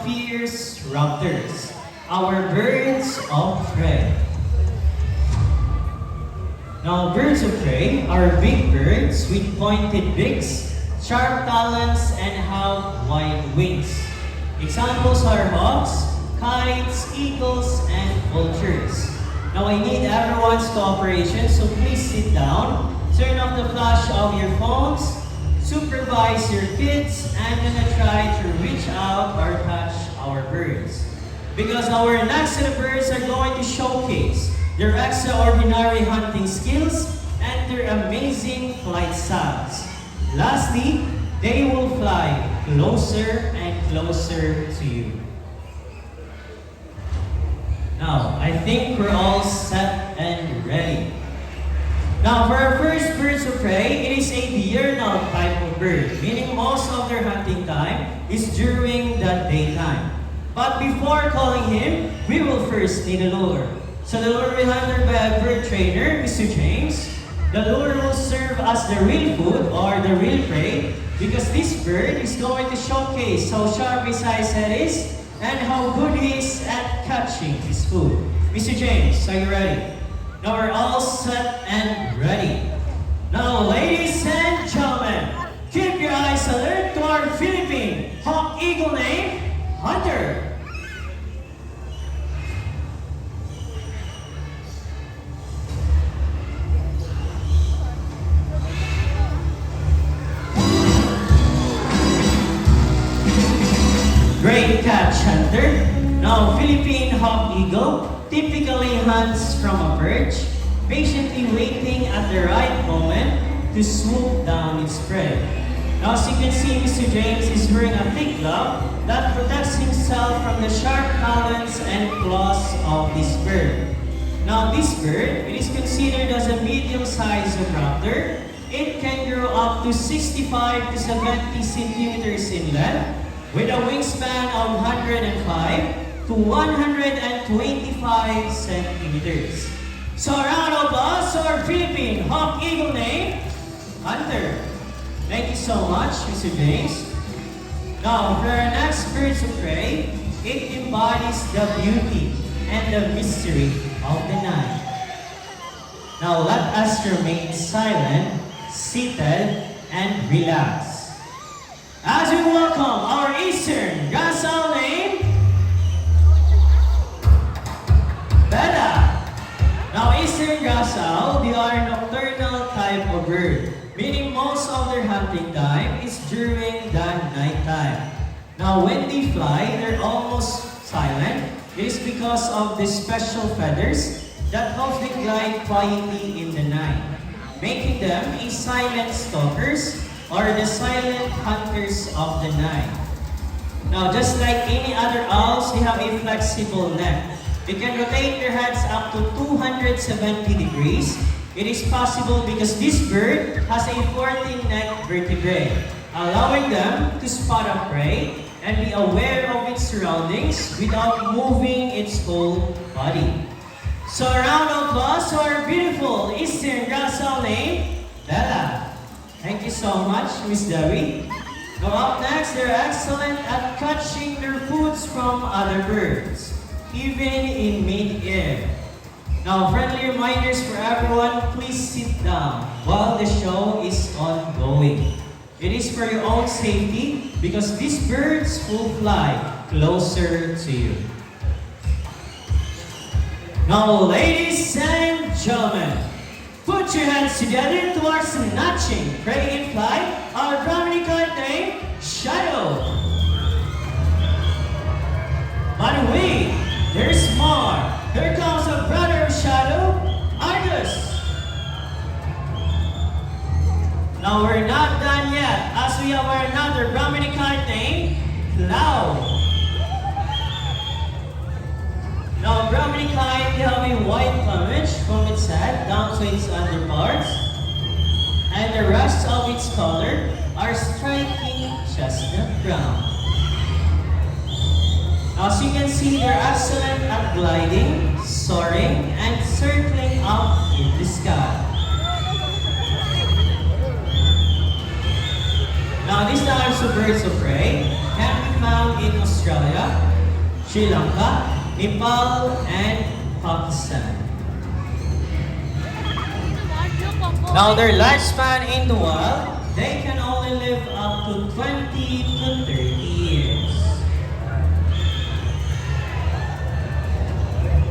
fierce raptors, our birds of prey. Now, birds of prey are big birds with pointed beaks, sharp talons, and have wide wings. Examples are hawks, kites, eagles, and vultures. Now, I need everyone's cooperation, so please sit down, turn off the flash of your phones, supervise your kids, and gonna try to reach out or touch our birds. Because our next set of birds are going to showcase their extraordinary hunting skills and their amazing flight styles. Lastly, they will fly closer and closer to you. Now, I think we're all set and ready. Now, for our first birds of prey, it is a diurnal type of bird, meaning most of their hunting time is during the daytime. But before calling him, we will first need a lure. So the lure will be handled by a bird trainer, Mr. James. The lure will serve as the real food or the real prey because this bird is going to showcase how sharp his eyesight is and how good he is at catching his food. Mr. James, are you ready? Now we're all set and ready. Now, ladies and gentlemen, keep your eyes alert to our Philippine hawk eagle named Hunter. Great catch, Hunter. Now, Philippine hawk eagle typically hunts from a perch, patiently waiting at the right moment to swoop down its prey. Now, as you can see, Mr. James is wearing a thick glove that protects himself from the sharp talons and claws of this bird. Now, this bird, it is considered as a medium-sized raptor. It can grow up to 65 to 70 centimeters in length, with a wingspan of 105 to 125 centimeters. So a round of applause to our Philippine hawk eagle named Hunter. Thank you so much, Mr. James. Now, for our next birds of prey, it embodies the beauty and the mystery of the night. Now, let us remain silent, seated, and relax as we welcome our Eastern gazelle named Bella. Now, Eastern gazelle, they are a nocturnal type of bird, meaning most of their hunting time is during the nighttime. Now, when they fly, they're almost silent. It is because of the special feathers that help them glide quietly in the night, making them a silent stalkers or the silent hunters of the night. Now, just like any other owls, they have a flexible neck. They can rotate their heads up to 270 degrees. It is possible because this bird has a 14 neck vertebrae, allowing them to spot a prey and be aware of its surroundings without moving its whole body. So a round of applause to our beautiful Eastern gazelle named Bella. Thank you so much, Miss Debbie. Now up next, they're excellent at catching their foods from other birds, even in mid-air. Now, friendly reminders for everyone, please sit down while the show is ongoing. It is for your own safety because these birds will fly closer to you. Now, ladies and gentlemen, put your hands together towards snatching, prey in flight, our Brahmini card named Shadow. But wait, there's more. Here comes a brother of Shadow, Argus. Now we're not done yet, as we have another Brahmini card named Cloud. Now Brahmini cloud, they have a white plumage from its head down to its underparts, and the rest of its color are striking chestnut brown. As you can see, they're excellent at gliding, soaring, and circling up in the sky. Now, these types of birds of prey can be found in Australia, Sri Lanka, Nepal, and Pakistan. Now their lifespan in the wild, they can only live up to 20 to 30 years.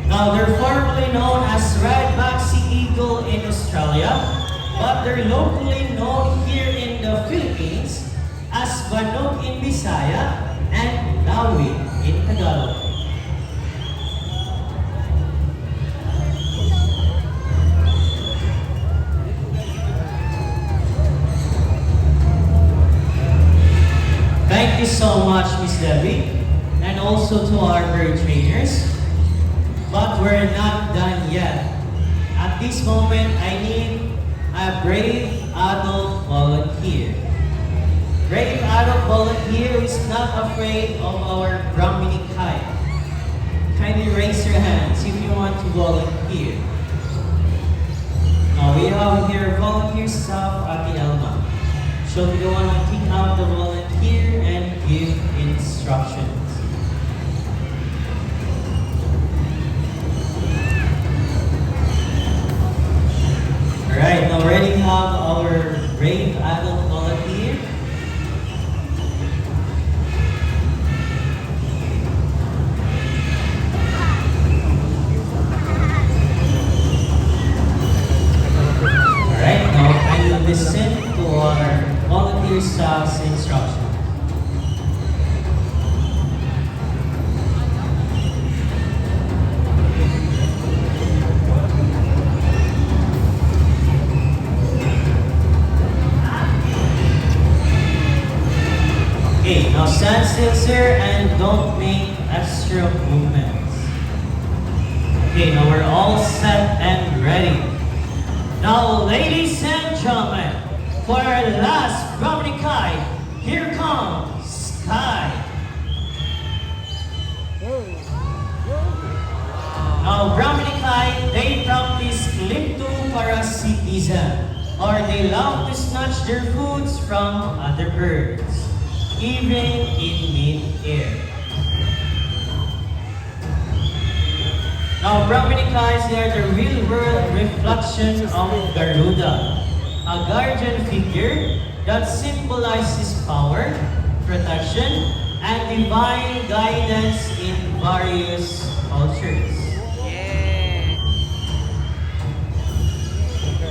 Now they're formerly known as red-backed sea eagle in Australia, but they're locally known here in the Philippines as Banok in Bisaya and Lawi in Tagalog. Thank you so much, Miss Debbie, and also to our bird trainers. But we're not done yet. At this moment, I need a brave adult volunteer. Brave adult volunteer who is not afraid of our Brahmini kite. Kindly raise your hands if you want to volunteer. Now we have here volunteer staff at the Elma. So we want to pick out the volunteer and give instructions. Alright, now already have our brave adult volunteer. Alright, now kindly listen to our volunteer staff's instructions. Okay, now stand still, sir, and don't make extra movements. Okay, now we're all set and ready. Now, ladies and gentlemen, for our last Brahmini kite, here comes Sky. Now, Brahmini kite, they practice kleptoparasitism, or they love to snatch their foods from other birds, even in mid-air. Now, Brahmini kites, they are the real-world reflection of Garuda, a guardian figure that symbolizes power, protection, and divine guidance in various cultures.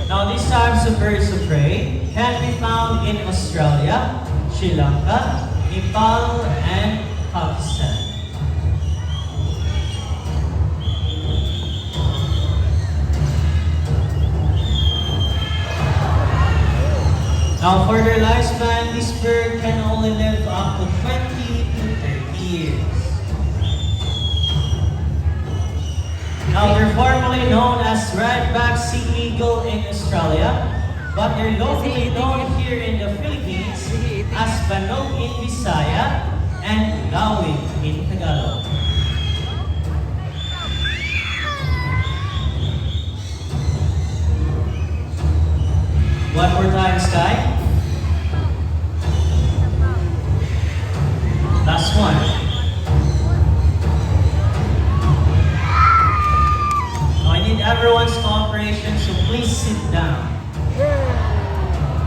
Now, these types of birds of prey can be found in Australia, Sri Lanka, Nepal, and Pakistan. Now, for their lifespan, this bird can only live up to 20 to 30 years. Now, they're formerly known as red-backed sea eagle in Australia, but they're locally known here in the Philippines as Banok in Bisaya and Lawi in Tagalog. One more time, Sky. Last one. Now I need everyone's cooperation, so please sit down.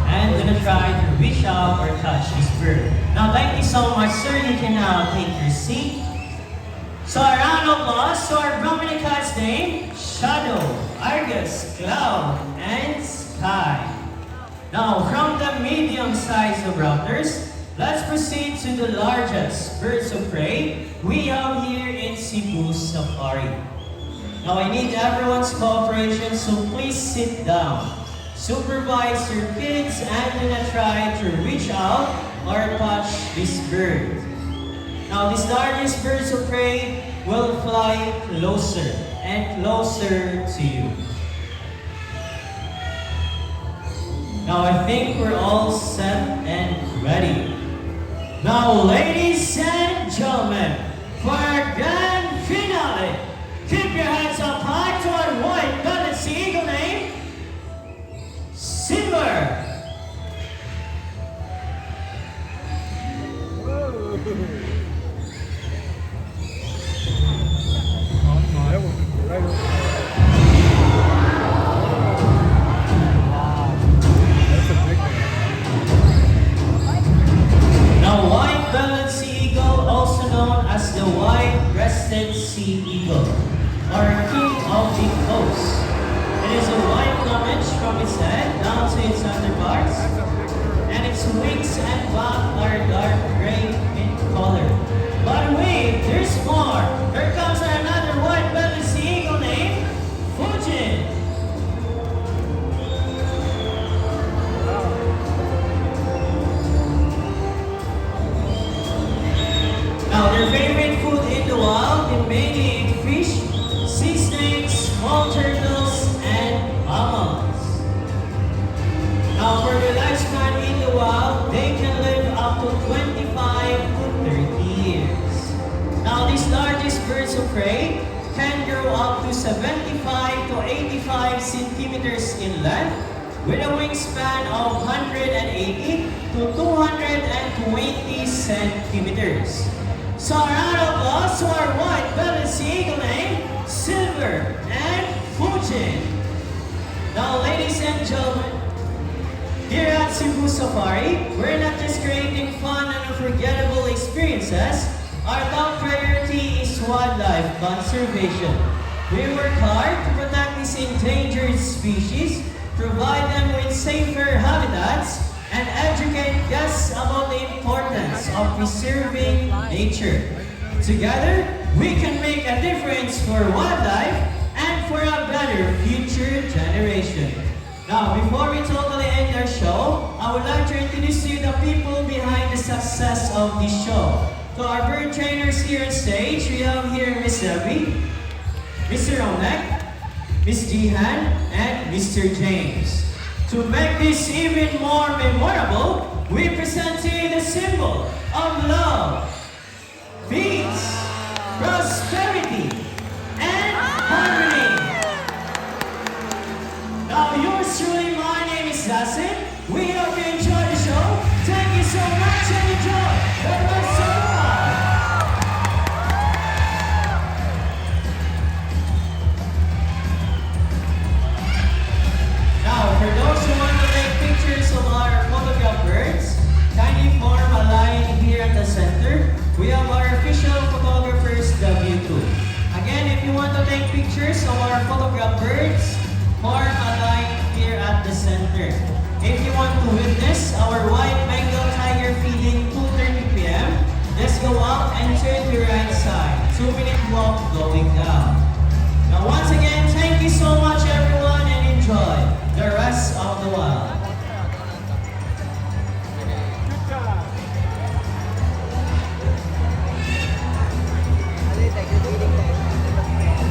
And gonna try to reach out or touch this bird. Now thank you so much, sir. You can now take your seat. So a round of applause to our Brahmini kite's name, Shadow, Argus, Cloud, and Sky. Now, from the medium size of raptors, let's proceed to the largest birds of prey we have here in Cebu Safari. Now, I need everyone's cooperation, so please sit down. Supervise your kids and do not try to reach out or touch this bird. Now, these largest birds of prey will fly closer and closer to you. Now I think we're all set and ready. Now, ladies and gentlemen, for our grand finale, keep your hands up high to our white-bellied sea eagle named Silver. crested sea eagle, or king of the coast. It is a white plumage from its head down to its underparts, and its wings and back are dark gray in color. But wait, there's more! Here comes another white-bellied sea eagle named Fujin. Now, their favorite food in the wild, they mainly eat fish, sea snakes, small turtles, and mammals. Now, for their lifespan in the wild, they can live up to 25 to 30 years. Now, these largest birds of prey can grow up to 75 to 85 centimeters in length, with a wingspan of 180 to 220 centimeters. So a round of applause to our white-bellied sea eagle named Silver and Fujin. Now, ladies and gentlemen, here at Cebu Safari, we're not just creating fun and unforgettable experiences. Our top priority is wildlife conservation. We work hard to protect these endangered species, provide them with safer habitats, and educate guests about the importance of preserving nature. Together, we can make a difference for wildlife and for a better future generation. Now, before we totally end our show, I would like to introduce to you the people behind the success of this show. To our bird trainers here on stage, we have here Miss Debbie, Mr. Ronek, Miss Jihan, and Mr. James. To make this even more memorable, we present to you the symbol of love, peace, prosperity, and harmony. Now, yours truly, my name is Zasin. We hope you enjoy the show. Thank you so much and enjoy the rest of the ride. Now, for those who want to take pictures of our photograph birds, kindly form a line here at the center. We have our official photographer's W2. Again, if you want to take pictures of our photograph birds, form a line here at the center. If you want to witness our white Bengal tiger feeding 2:30 p.m., just go up and turn to your right side. 2-minute walk going down.